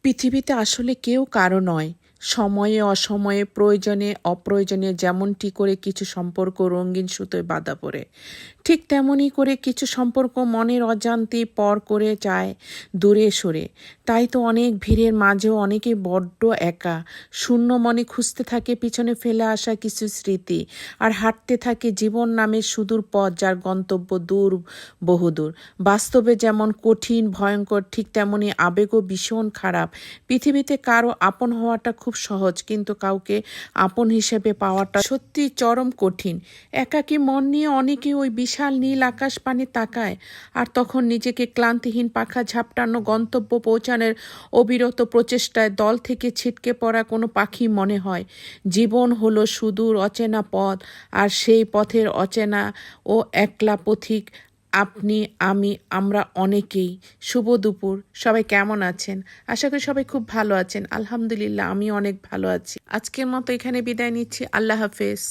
পৃথিবীতে আসলে কেউ কারো নয়। সময়ে অসময়ে, প্রয়োজনে অপ্রয়োজনে যেমনটি করে কিছু সম্পর্ক রঙিন সুতোয় বাঁধা পড়ে, ঠিক তেমনই করে কিছু সম্পর্ক মনের অজান্তেই পর করে যায় দূরে সরে। তাই তো অনেক ভিড়ের মাঝেও অনেকে বড্ড একা, শূন্য মনে খুঁজতে থাকে পিছনে ফেলে আসা কিছু স্মৃতি, আর হাঁটতে থাকে জীবন নামের সুদূর পথ যার গন্তব্য দূর, বহুদূর। বাস্তবে যেমন কঠিন ভয়ঙ্কর, ঠিক তেমনি আবেগও ভীষণ খারাপ। পৃথিবীতে কারো আপন হওয়াটা খুব সহজ, কিন্তু কাউকে আপন হিসেবে পাওয়াটা সত্যি চরম কঠিন। একাকী মন নিয়ে অনেকে ওই বিশাল নীল আকাশ পানে তাকায়, আর তখন নিজেকে ক্লান্তিহীন পাখা ঝাপটানো গন্তব্য পৌঁছানোর অবিরত প্রচেষ্টায় দল থেকে ছিটকে পড়া কোনো পাখি মনে হয়। জীবন হলো সুদূর অচেনা পথ, আর সেই পথের অচেনা ও একলা পথিক আপনি, আমি, আমরা অনেকেই। শুভ দুপুর, সবাই কেমন আছেন? আশা করি সবাই খুব ভালো আছেন। আলহামদুলিল্লাহ, আমি অনেক ভালো আছি। আজকের মতো এখানে বিদায় নিচ্ছি। আল্লাহ হাফেজ।